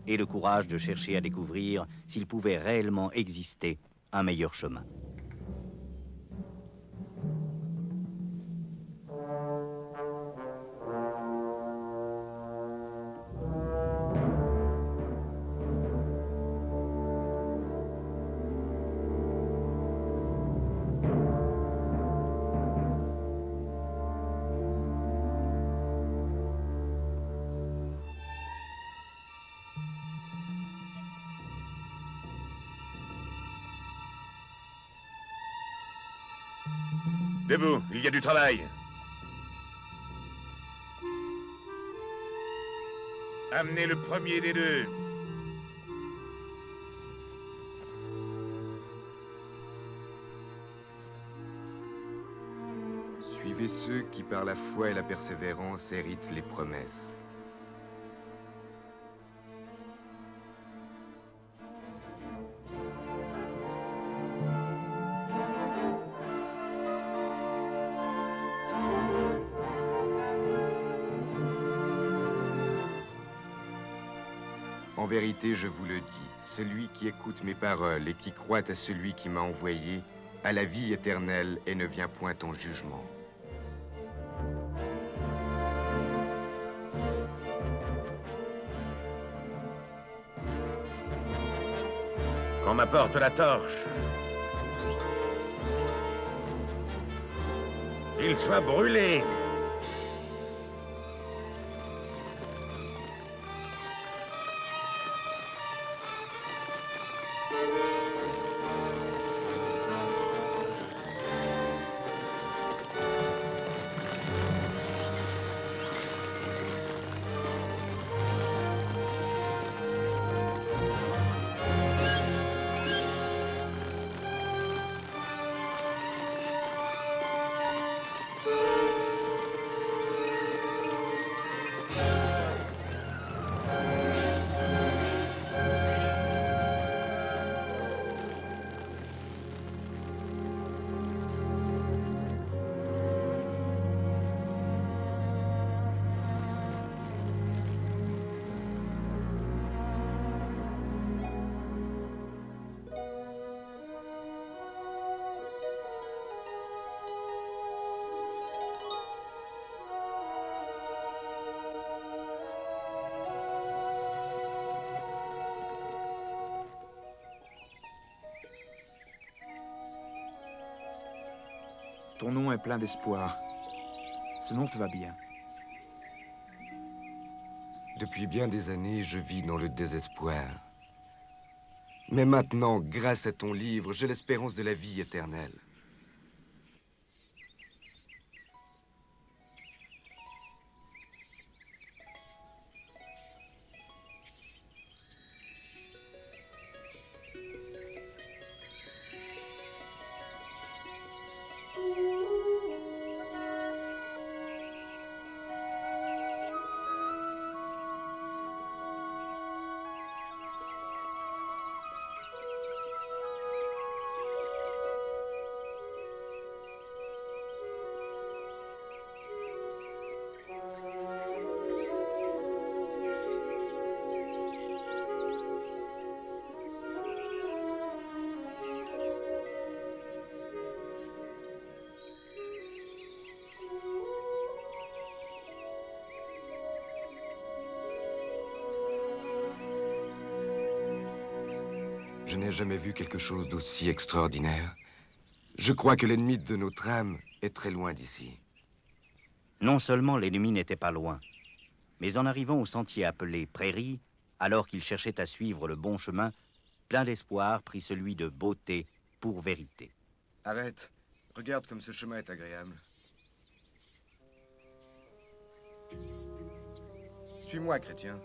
et le courage de chercher à découvrir s'il pouvait réellement exister un meilleur chemin. Debout, il y a du travail. Amenez le premier des deux. Suivez ceux qui, par la foi et la persévérance, héritent les promesses. vérité, je vous le dis, celui qui écoute mes paroles et qui croit à celui qui m'a envoyé a la vie éternelle et ne vient point en jugement. Qu'on m'apporte la torche. Qu'il soit brûlé. Ton nom est plein d'espoir. Ce nom te va bien. Depuis bien des années, je vis dans le désespoir. Mais maintenant, grâce à ton livre, j'ai l'espérance de la vie éternelle. Je n'ai jamais vu quelque chose d'aussi extraordinaire. Je crois que l'ennemi de notre âme est très loin d'ici. Non seulement l'ennemi n'était pas loin, mais en arrivant au sentier appelé Prairie, alors qu'il cherchait à suivre le bon chemin, plein d'espoir prit celui de beauté pour vérité. Arrête. Regarde comme ce chemin est agréable. Suis-moi, chrétien.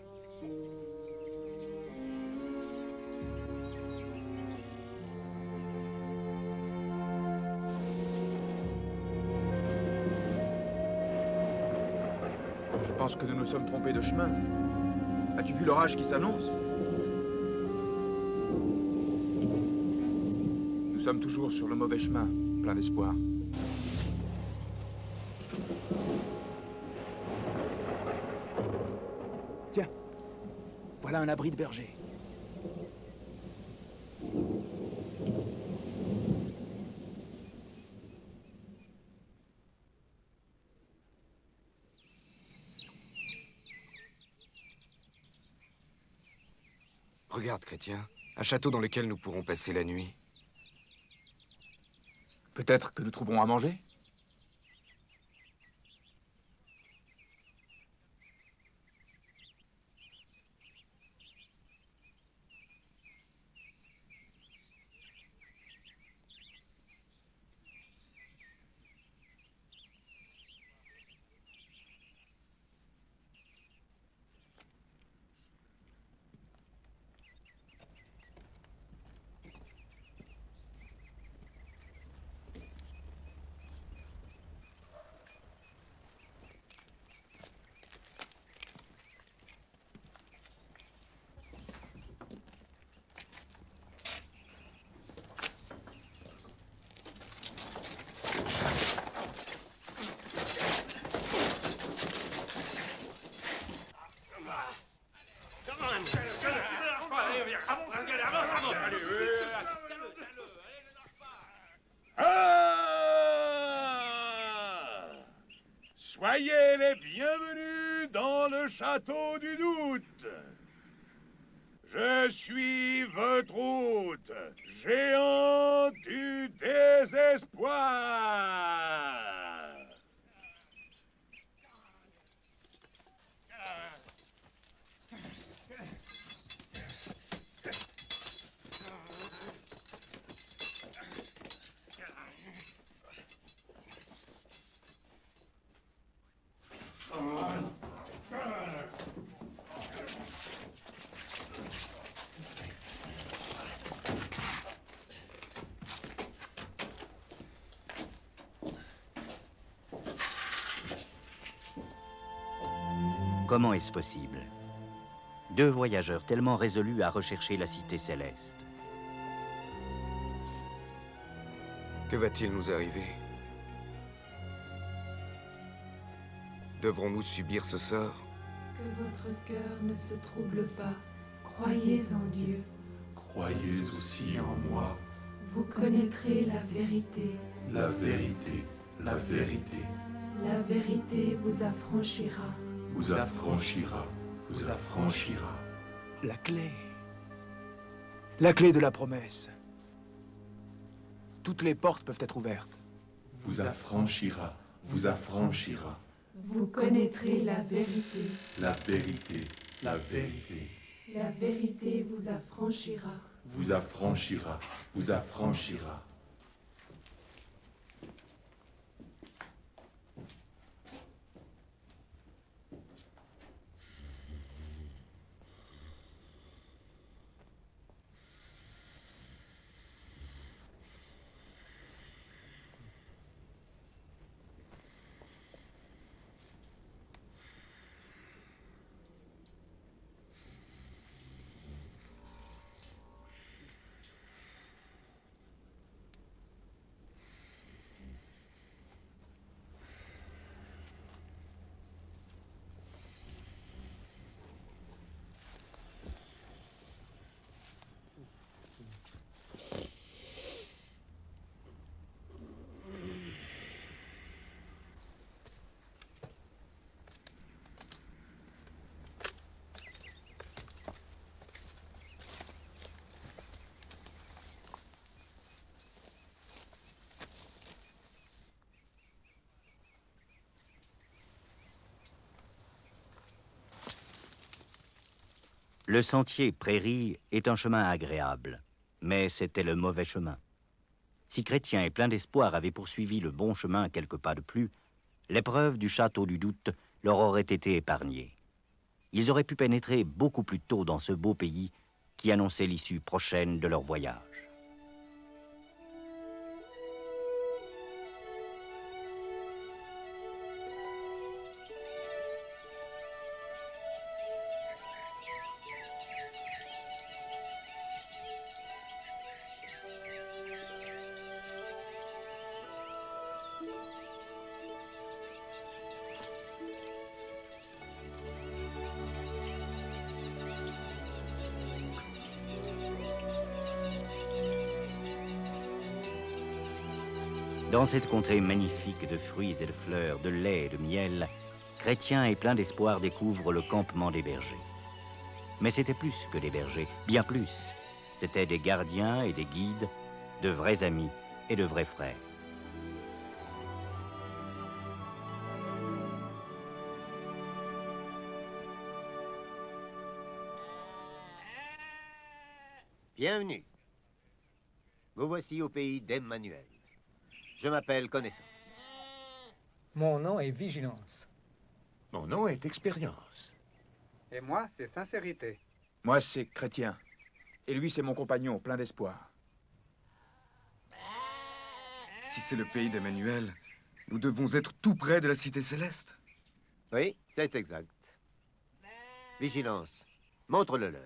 Je pense que nous nous sommes trompés de chemin. As-tu vu l'orage qui s'annonce? Nous sommes toujours sur le mauvais chemin, plein d'espoir. Tiens, voilà un abri de berger. Regarde, chrétien, un château dans lequel nous pourrons passer la nuit. Peut-être que nous trouverons à manger? Soyez les bienvenus dans le château du doute. Je suis votre hôte, géant du désespoir. Comment est-ce possible? Deux voyageurs tellement résolus à rechercher la cité céleste. Que va-t-il nous arriver? Devrons-nous subir ce sort? Que votre cœur ne se trouble pas. Croyez en Dieu. Croyez aussi en moi. Vous connaîtrez la vérité. La vérité, la vérité. La vérité vous affranchira. Vous affranchira, vous affranchira. La clé. La clé de la promesse. Toutes les portes peuvent être ouvertes. Vous affranchira, vous affranchira. Vous connaîtrez la vérité. La vérité, la vérité. La vérité vous affranchira. Vous affranchira, vous affranchira. Le sentier prairie est un chemin agréable, mais c'était le mauvais chemin. Si Chrétien et plein d'espoir avaient poursuivi le bon chemin quelques pas de plus, l'épreuve du château du doute leur aurait été épargnée. Ils auraient pu pénétrer beaucoup plus tôt dans ce beau pays qui annonçait l'issue prochaine de leur voyage. Dans cette contrée magnifique de fruits et de fleurs, de lait et de miel, Chrétien et plein d'espoir découvrent le campement des bergers. Mais c'était plus que des bergers, bien plus. C'étaient des gardiens et des guides, de vrais amis et de vrais frères. Bienvenue. Vous voici au pays d'Emmanuel. Je m'appelle Connaissance. Mon nom est Vigilance. Mon nom est Expérience. Et moi, c'est Sincérité. Moi, c'est Chrétien. Et lui, c'est mon compagnon, plein d'espoir. Si c'est le pays d'Emmanuel, nous devons être tout près de la cité céleste. Oui, c'est exact. Vigilance, montre-le leur.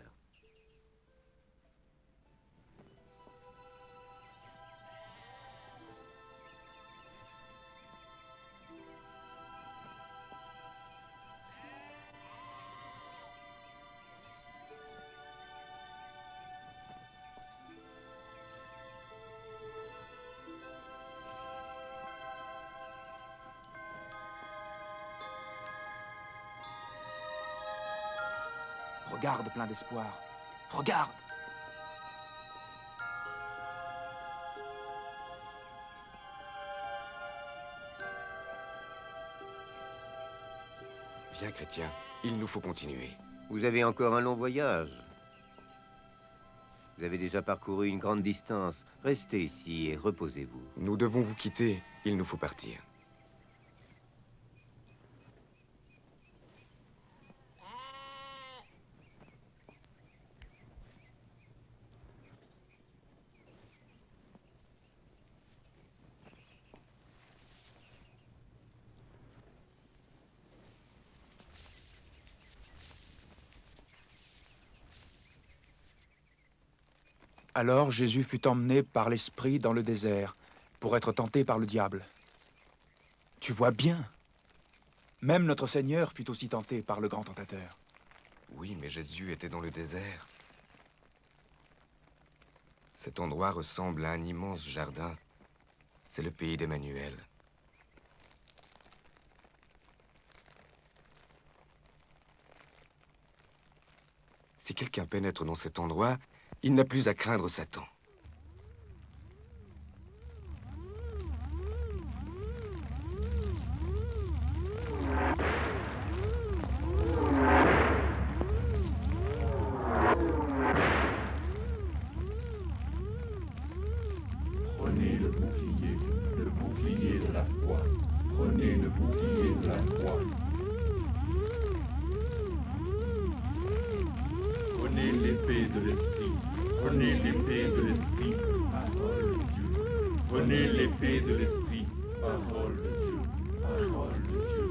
Regarde, plein d'espoir. Regarde! Viens, Chrétien, il nous faut continuer. Vous avez encore un long voyage. Vous avez déjà parcouru une grande distance. Restez ici et reposez-vous. Nous devons vous quitter, il nous faut partir. Alors Jésus fut emmené par l'Esprit dans le désert pour être tenté par le diable. Tu vois bien, même notre Seigneur fut aussi tenté par le grand tentateur. Oui, mais Jésus était dans le désert. Cet endroit ressemble à un immense jardin. C'est le pays d'Emmanuel. Si quelqu'un pénètre dans cet endroit, il n'a plus à craindre Satan. Prenez le bouclier de la foi. Prenez le bouclier de la foi. Prenez l'épée de l'esprit. Prenez l'épée de l'esprit, parole de Dieu. Prenez l'épée de l'esprit, parole de Dieu. Parole de Dieu.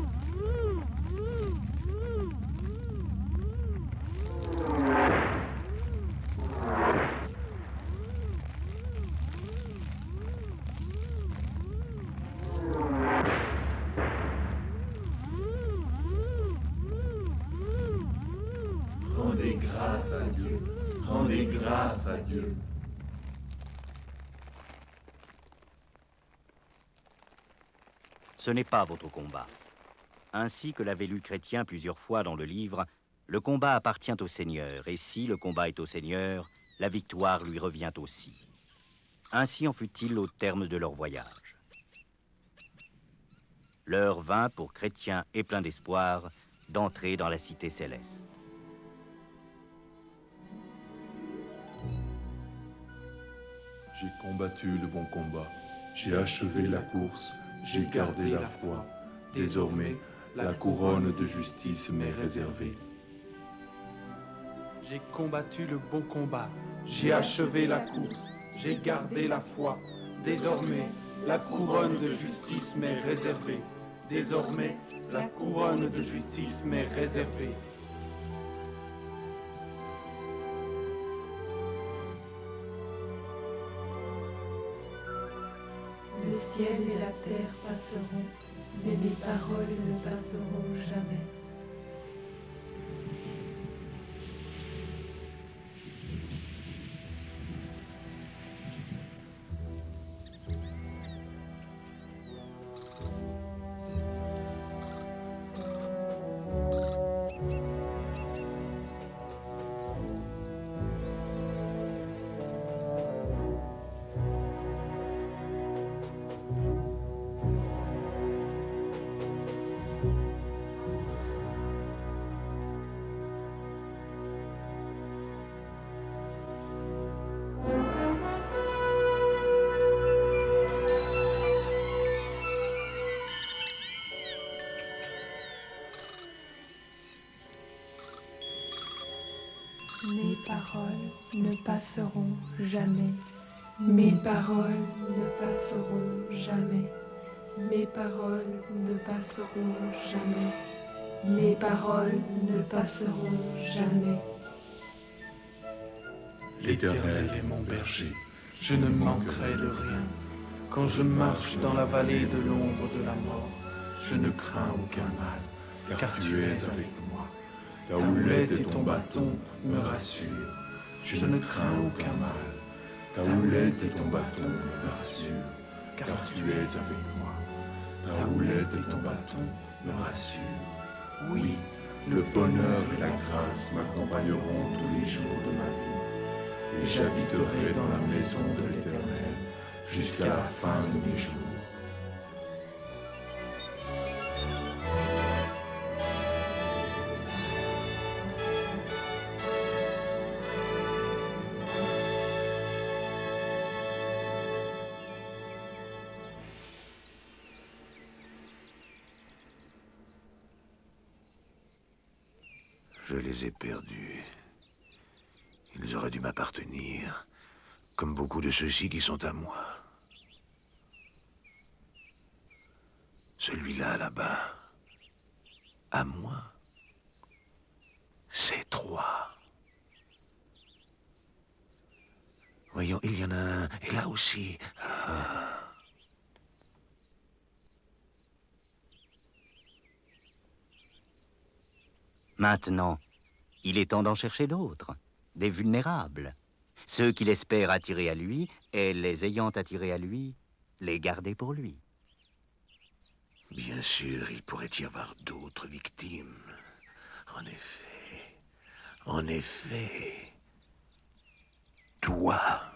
Rendez grâce à Dieu. Rendez grâce à Dieu. Ce n'est pas votre combat. Ainsi que l'avait lu Chrétien plusieurs fois dans le livre, le combat appartient au Seigneur, et si le combat est au Seigneur, la victoire lui revient aussi. Ainsi en fut-il au terme de leur voyage. L'heure vint pour Chrétien et plein d'espoir d'entrer dans la cité céleste. J'ai combattu le bon combat, j'ai achevé la course, j'ai gardé la foi. Désormais, la couronne de justice m'est réservée. J'ai combattu le bon combat, j'ai achevé la course, j'ai gardé la foi. Désormais, la couronne de justice m'est réservée. Désormais, la couronne de justice m'est réservée. Le ciel et la terre passeront, mais mes paroles ne passeront jamais. Mes paroles ne passeront jamais. Mes paroles ne passeront jamais. Mes paroles ne passeront jamais. Mes paroles ne passeront jamais. L'Éternel est mon berger, Je ne manquerai de rien. Quand je marche dans la vallée de l'ombre de la mort, je ne crains aucun mal, car tu es avec moi. Ta houlette et ton bâton me rassurent. Je ne crains aucun mal. Ta houlette et ton bâton me rassurent, car tu es avec moi. Ta houlette et ton bâton me rassurent. Oui, Le bonheur et la grâce m'accompagneront tous les jours de ma vie, et j'habiterai dans la maison de l'Éternel jusqu'à la fin de mes jours. Je les ai perdus. Ils auraient dû m'appartenir, comme beaucoup de ceux-ci qui sont à moi. Celui-là, là-bas, à moi, c'est 3. Voyons, il y en a un, et là aussi. Ah. Maintenant, il est temps d'en chercher d'autres, des vulnérables. Ceux qu'il espère attirer à lui, et les ayant attirés à lui, les garder pour lui. Bien sûr, il pourrait y avoir d'autres victimes. En effet, toi.